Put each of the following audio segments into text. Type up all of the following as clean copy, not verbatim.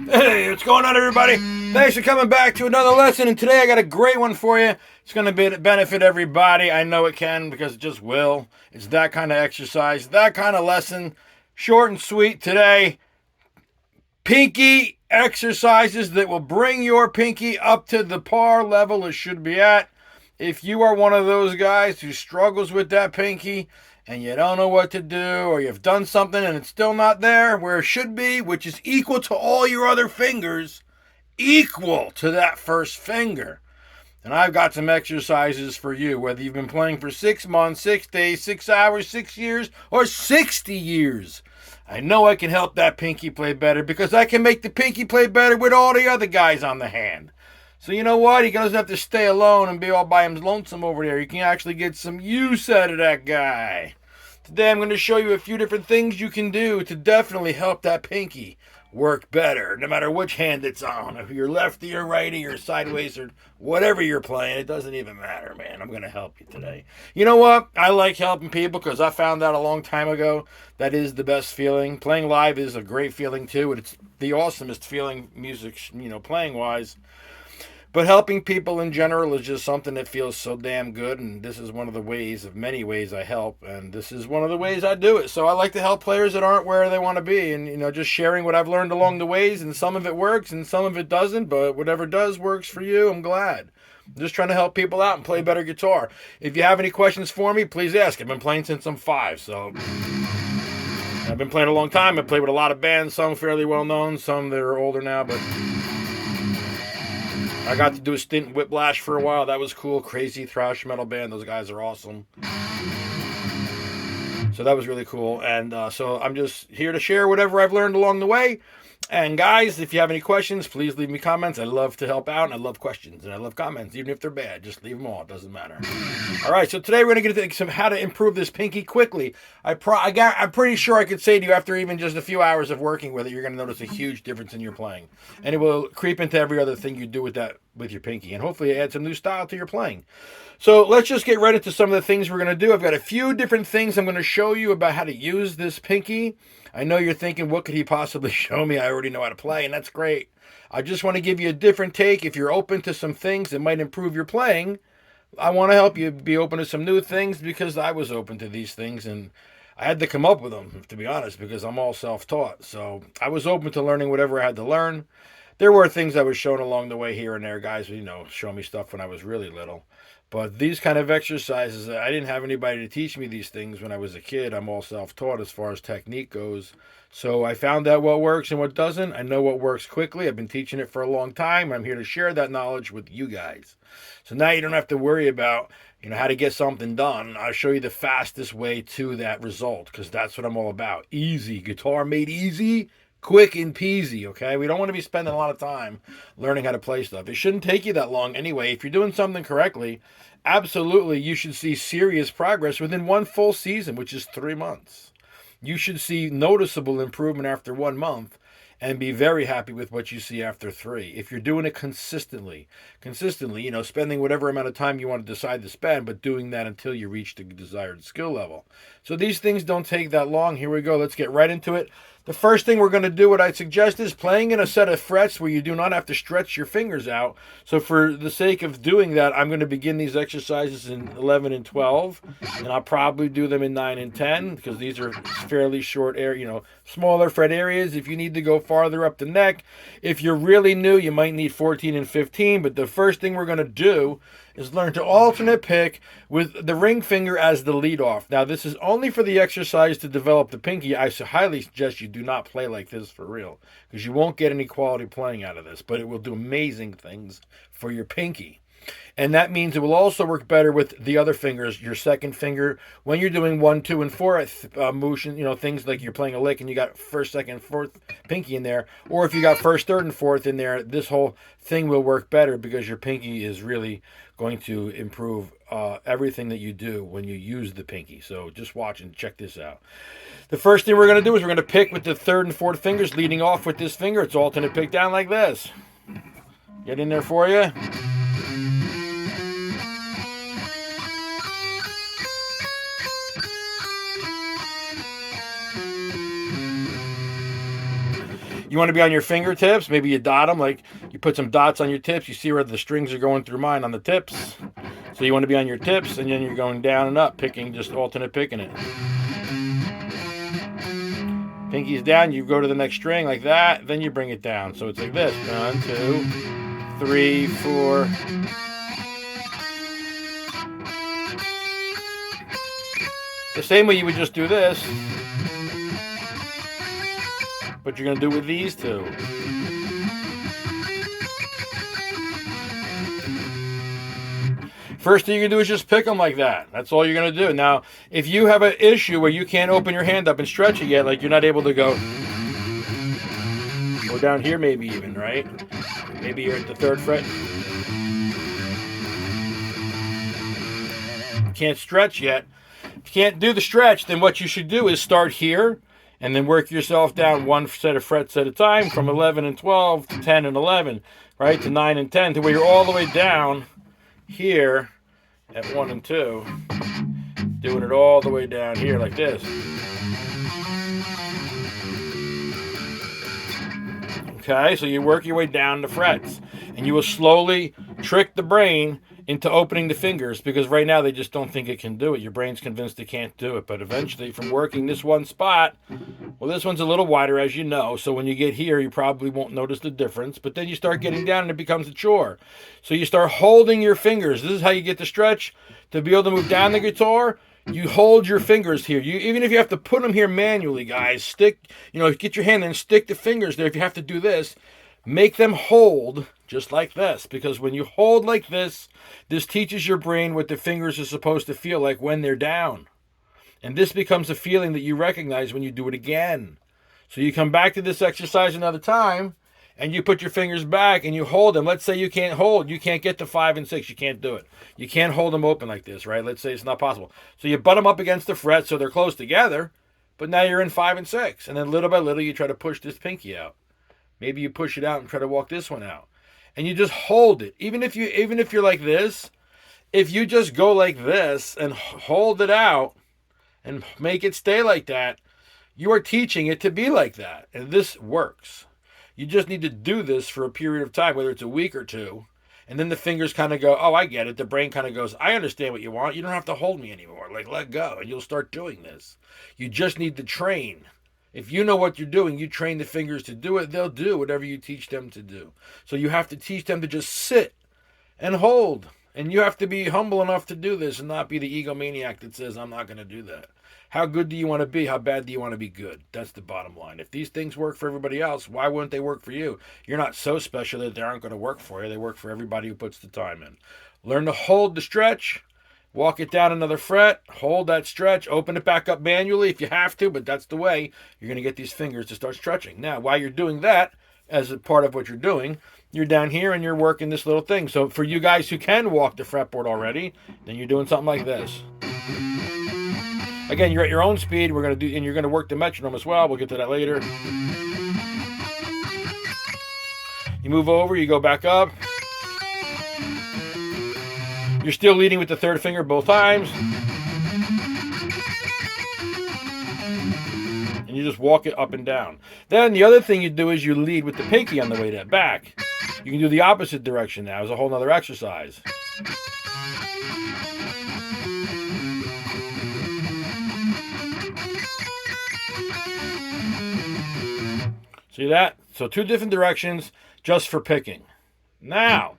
Hey, what's going on, everybody? Thanks for coming back to another lesson, and today I got a great one for you. It's going to benefit everybody. I know it can, because it just will. It's that kind of exercise, that kind of lesson. Short and sweet today. Pinky exercises that will bring your pinky up to the par level it should be at. If you are one of those guys who struggles with that pinky and you don't know what to do, or you've done something and it's still not there where it should be, which is equal to all your other fingers, equal to that first finger. And I've got some exercises for you, whether you've been playing for 6 months, 6 days, 6 hours, 6 years, or 60 years. I know I can help that pinky play better, because I can make the pinky play better with all the other guys on the hand. So you know what? He doesn't have to stay alone and be all by him lonesome over there. You can actually get some use out of that guy. Today I'm going to show you a few different things you can do to definitely help that pinky work better, no matter which hand it's on. If you're lefty or righty or sideways or whatever you're playing, it doesn't even matter, man. I'm going to help you today. You know what? I like helping people because I found out a long time ago that is the best feeling. Playing live is a great feeling too, and it's the awesomest feeling music, playing-wise. But helping people in general is just something that feels so damn good, and this is one of the ways, of many ways I help, and this is one of the ways I do it. So I like to help players that aren't where they want to be, and just sharing what I've learned along the ways, and some of it works and some of it doesn't, but whatever does works for you, I'm glad. I'm just trying to help people out and play better guitar. If you have any questions for me, please ask. I've been playing since I'm 5, so I've been playing a long time. I've played with a lot of bands, some fairly well known, some that are older now, but I got to do a stint in Whiplash for a while. That was cool. Crazy thrash metal band. Those guys are awesome. So that was really cool. And so I'm just here to share whatever I've learned along the way. And guys, if you have any questions, please leave me comments. I love to help out, and I love questions, and I love comments, even if they're bad. Just leave them all. It doesn't matter. All right, so today we're going to get into some how to improve this pinky quickly. I'm pretty sure I could say to you, after even just a few hours of working with it, you're going to notice a huge difference in your playing. And it will creep into every other thing you do with your pinky, and hopefully add some new style to your playing. So let's just get right into some of the things we're going to do. I've got a few different things I'm going to show you about how to use this pinky. I know you're thinking, what could he possibly show me? I already know how to play, and that's great. I just want to give you a different take. If you're open to some things that might improve your playing, I want to help you be open to some new things, because I was open to these things, and I had to come up with them, to be honest, because I'm all self-taught. So I was open to learning whatever I had to learn. There were things I was shown along the way here and there. Guys, show me stuff when I was really little. But these kind of exercises, I didn't have anybody to teach me these things when I was a kid. I'm all self-taught as far as technique goes. So I found out what works and what doesn't. I know what works quickly. I've been teaching it for a long time. I'm here to share that knowledge with you guys. So now you don't have to worry about how to get something done. I'll show you the fastest way to that result, because that's what I'm all about. Easy. Guitar made easy. Quick and peasy, okay? We don't want to be spending a lot of time learning how to play stuff. It shouldn't take you that long anyway. If you're doing something correctly, absolutely, you should see serious progress within one full season, which is 3 months. You should see noticeable improvement after 1 month and be very happy with what you see after 3. If you're doing it consistently, spending whatever amount of time you want to decide to spend, but doing that until you reach the desired skill level. So these things don't take that long. Here we go. Let's get right into it. The first thing we're going to do, what I suggest, is playing in a set of frets where you do not have to stretch your fingers out. So for the sake of doing that, I'm going to begin these exercises in 11 and 12, and I'll probably do them in 9 and 10 because these are fairly short smaller fret areas. If you need to go farther up the neck, if you're really new, you might need 14 and 15. But the first thing we're going to do is learn to alternate pick with the ring finger as the lead off. Now, this is only for the exercise to develop the pinky. I highly suggest you do not play like this for real, because you won't get any quality playing out of this, but it will do amazing things for your pinky. And that means it will also work better with the other fingers, your second finger, when you're doing 1, 2, and 4 motion, things like you're playing a lick and you got first, second, fourth pinky in there, or if you got first, third, and fourth in there, this whole thing will work better because your pinky is really going to improve everything that you do when you use the pinky. So just watch and check this out. The first thing we're going to do is we're going to pick with the third and fourth fingers, leading off with this finger. It's alternate pick down like this. Get in there for you. You want to be on your fingertips. Maybe you dot them, like you put some dots on your tips. You see where the strings are going through mine on the tips. So you want to be on your tips, and then you're going down and up, picking, just alternate picking it. Pinky's down, you go to the next string like that, then you bring it down. So it's like this. 1, 2, 3, 4. The same way you would just do this, but you're going to do with these two. First thing you can do is just pick them like that. That's all you're going to do. Now, if you have an issue where you can't open your hand up and stretch it yet, like you're not able to go down here maybe even, right? Maybe you're at the 3rd fret. You can't stretch yet. If you can't do the stretch, then what you should do is start here and then work yourself down one set of frets at a time from 11 and 12 to 10 and 11, right, to 9 and 10, to where you're all the way down here at 1 and 2, doing it all the way down here like this. Okay, so you work your way down the frets, and you will slowly trick the brain into opening the fingers, because right now they just don't think it can do it. Your brain's convinced it can't do it, but eventually from working this one spot, well, this one's a little wider, as you know, so when you get here, you probably won't notice the difference, but then you start getting down and it becomes a chore. So you start holding your fingers. This is how you get the stretch. To be able to move down the guitar, you hold your fingers here. Even if you have to put them here manually, guys, get your hand there and stick the fingers there. If you have to do this, make them hold just like this, because when you hold like this teaches your brain what the fingers are supposed to feel like when they're down. And this becomes a feeling that you recognize when you do it again. So you come back to this exercise another time, and you put your fingers back and you hold them. Let's say you can't get to 5 and 6. You can't do it. You can't hold them open like this, right? Let's say it's not possible. So you butt them up against the fret so they're close together, but now you're in 5 and 6. And then little by little, you try to push this pinky out. Maybe you push it out and try to walk this one out. And you just hold it. Even if you're like this, if you just go like this and hold it out and make it stay like that, you are teaching it to be like that. And this works. You just need to do this for a period of time, whether it's a week or two. And then the fingers kind of go, oh, I get it. The brain kind of goes, I understand what you want. You don't have to hold me anymore. Like, let go. And you'll start doing this. You just need to train. If you know what you're doing, you train the fingers to do it, they'll do whatever you teach them to do. So you have to teach them to just sit and hold. And you have to be humble enough to do this and not be the egomaniac that says, I'm not going to do that. How good do you want to be? How bad do you want to be good? That's the bottom line. If these things work for everybody else, why wouldn't they work for you? You're not so special that they aren't going to work for you. They work for everybody who puts the time in. Learn to hold the stretch. Walk it down another fret, hold that stretch, open it back up manually if you have to, but that's the way you're going to get these fingers to start stretching. Now, while you're doing that, as a part of what you're doing, you're down here and you're working this little thing. So for you guys who can walk the fretboard already, then you're doing something like this. Again, you're at your own speed. We're going to do, and you're going to work the metronome as well. We'll get to that later. You move over, you go back up. You're still leading with the third finger both times. And And you just walk it up and down. Then the other thing you do is you lead with the pinky on the way back. You can do the opposite direction now. It's a whole nother exercise. See that? So 2 different directions just for picking. Now,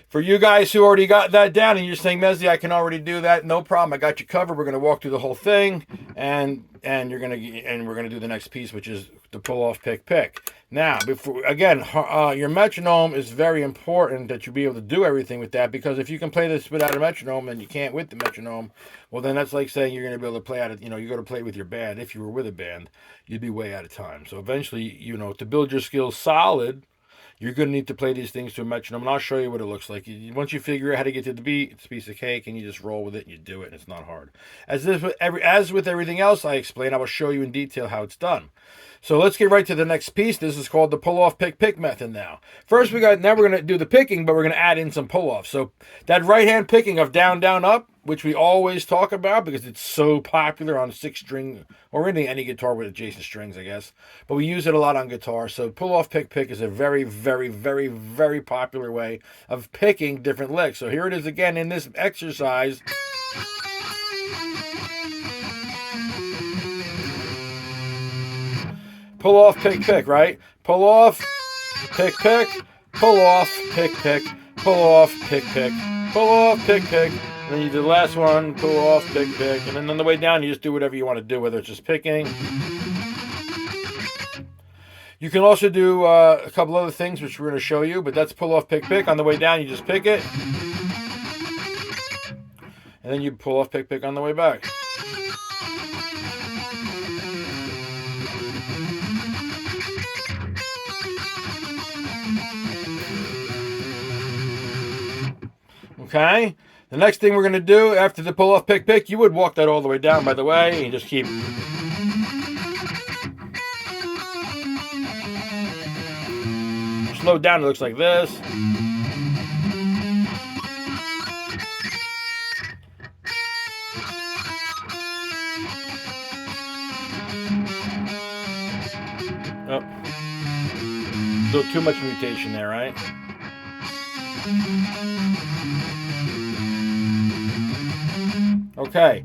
for you guys who already got that down and you're saying, Messi, I can already do that. No problem. I got you covered. We're going to walk through the whole thing, and we're going to do the next piece, which is the pull off pick. Now, your metronome is very important that you be able to do everything with that, because if you can play this without a metronome and you can't with the metronome, well, then that's like saying you're going to be able to play out of, you go to play with your band. If you were with a band, you'd be way out of time. So eventually, to build your skills solid, you're going to need to play these things to a metronome, and I'll show you what it looks like. Once you figure out how to get to the beat, it's a piece of cake, and you just roll with it, and you do it, and it's not hard. As with everything else I explain, I will show you in detail how it's done. So let's get right to the next piece. This is called the pull-off pick method now. First, now we're going to do the picking, but we're going to add in some pull-offs. So that right-hand picking of down, down, up, which we always talk about because it's so popular on 6-string or any guitar with adjacent strings, I guess. But we use it a lot on guitar. So pull-off pick is a very, very, very, very popular way of picking different licks. So here it is again in this exercise. Pull off, pick, right? Pull off, pick, pull off, pick, pull off, pick, pull off, pick. And then you do the last one, pull off, pick. And then on the way down, you just do whatever you want to do, whether it's just picking. You can also do a couple other things, which we're going to show you, but that's pull off, pick. On the way down, you just pick it. And then you pull off, pick on the way back. Okay, the next thing we're going to do after the pull off pick, you would walk that all the way down, by the way, and just keep. Slow down, it looks like this. Oh, a little too much mutation there, right? Okay,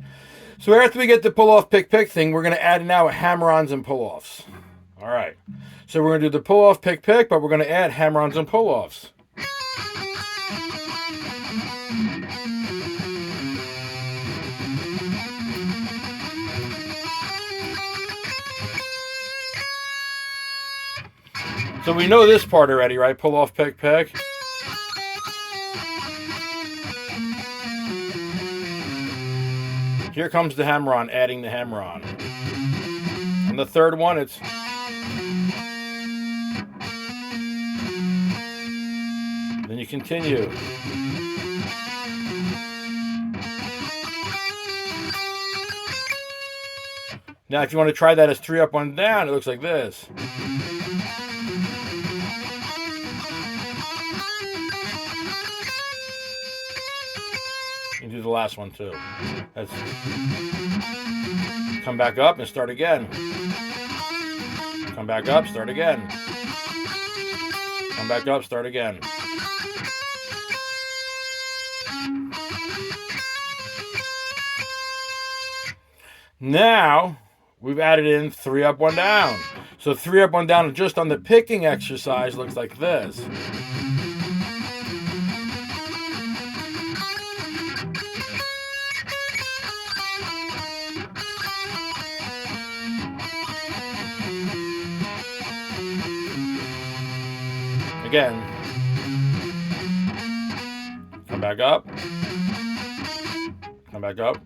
so after we get the pull-off pick thing, we're going to add now hammer-ons and pull-offs. All right, so we're going to do the pull-off pick, but we're going to add hammer-ons and pull-offs. So we know this part already, right? Pull-off pick. Here comes the hammer-on, adding the hammer-on. And the third one, it's... Then you continue. Now, if you want to try that as 3 up, 1 down, it looks like this. You do the last one too. That's come back up and start again. Come back up, start again. Come back up, start again. Now we've added in 3 up, 1 down. So 3 up, 1 down just on the picking exercise looks like this. Again. Come back up. Come back up.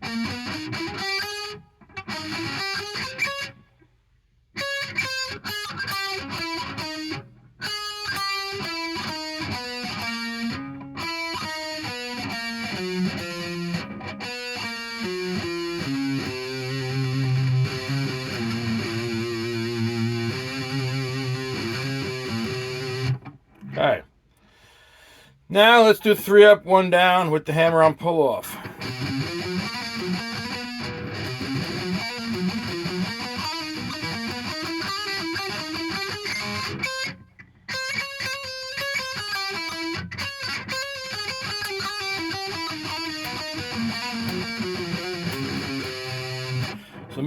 Okay. Now let's do 3 up, 1 down with the hammer-on pull-off.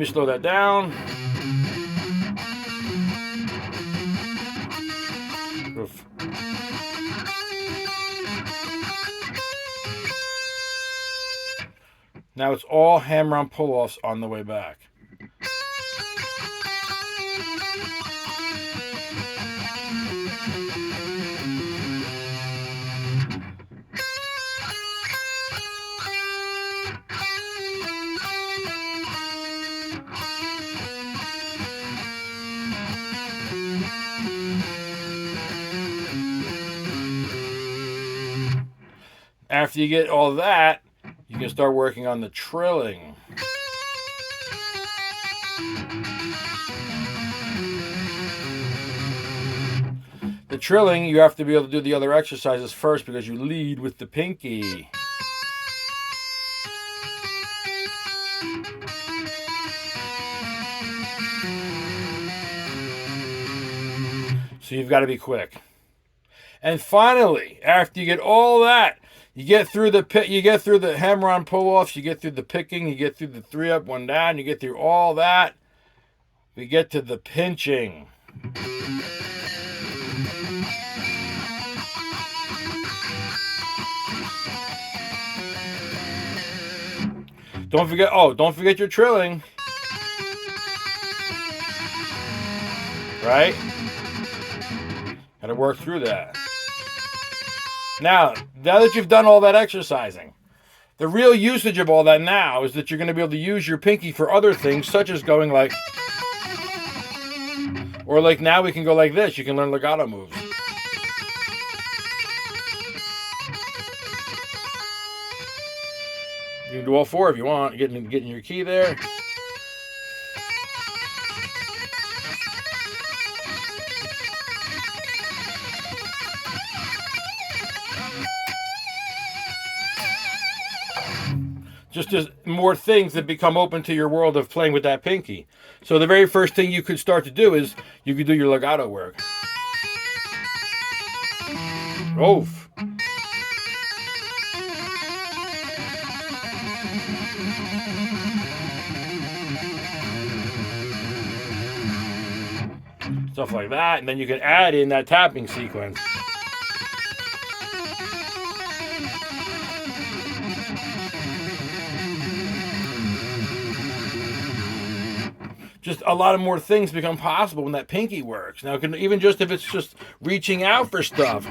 me slow that down. Oof. Now it's all hammer-on pull-offs on the way back. After you get all that, you can start working on the trilling. The trilling, you have to be able to do the other exercises first because you lead with the pinky. So you've got to be quick. And finally, after you get all that, you get through the hammer-on pull-offs, you get through the picking, you get through the 3 up, 1 down, you get through all that. We get to the pinching. Don't forget your trilling. Right? Gotta work through that. Now that you've done all that exercising, the real usage of all that now is that you're going to be able to use your pinky for other things, such as going like, or like now we can go like this. You can learn legato moves. You can do all 4 if you want. Getting your key there. Just more things that become open to your world of playing with that pinky. So the very first thing you could start to do is you could do your legato work. Oof. Stuff like that, and then you can add in that tapping sequence. Just a lot of more things become possible when that pinky works. Now, even just if it's just reaching out for stuff.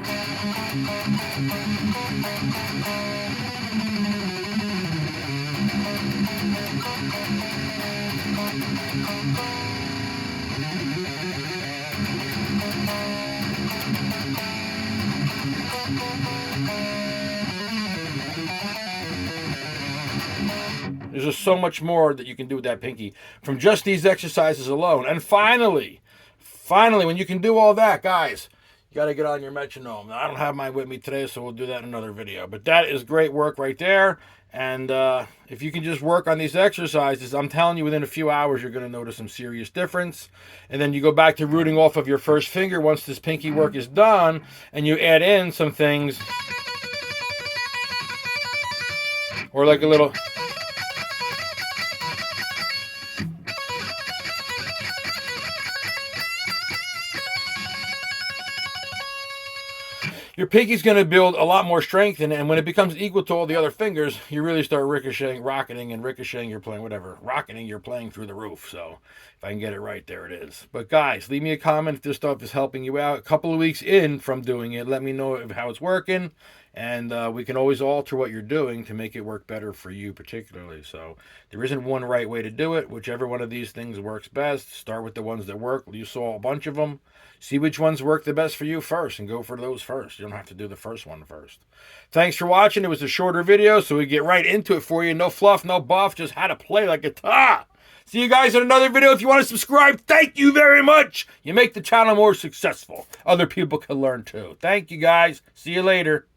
There's just so much more that you can do with that pinky from just these exercises alone. And finally, when you can do all that, guys, you got to get on your metronome. Now, I don't have mine with me today, so we'll do that in another video. But that is great work right there. And if you can just work on these exercises, I'm telling you, within a few hours, you're going to notice some serious difference. And then you go back to rooting off of your first finger once this pinky work is done, and you add in some things. Or like a little... Your pinky's going to build a lot more strength in it, and when it becomes equal to all the other fingers, you really start rocketing, you're playing whatever. Rocketing, you're playing through the roof. So if I can get it right, there it is. But guys, leave me a comment if this stuff is helping you out. A couple of weeks in from doing it, let me know how it's working, and we can always alter what you're doing to make it work better for you particularly. So there isn't one right way to do it. Whichever one of these things works best, start with the ones that work. You saw a bunch of them. See which ones work the best for you first and go for those first. You don't have to do the first one first. Thanks for watching. It was a shorter video, so we get right into it for you. No fluff, no buff, just how to play like guitar. See you guys in another video. If you want to subscribe, thank you very much. You make the channel more successful. Other people can learn too. Thank you guys. See you later.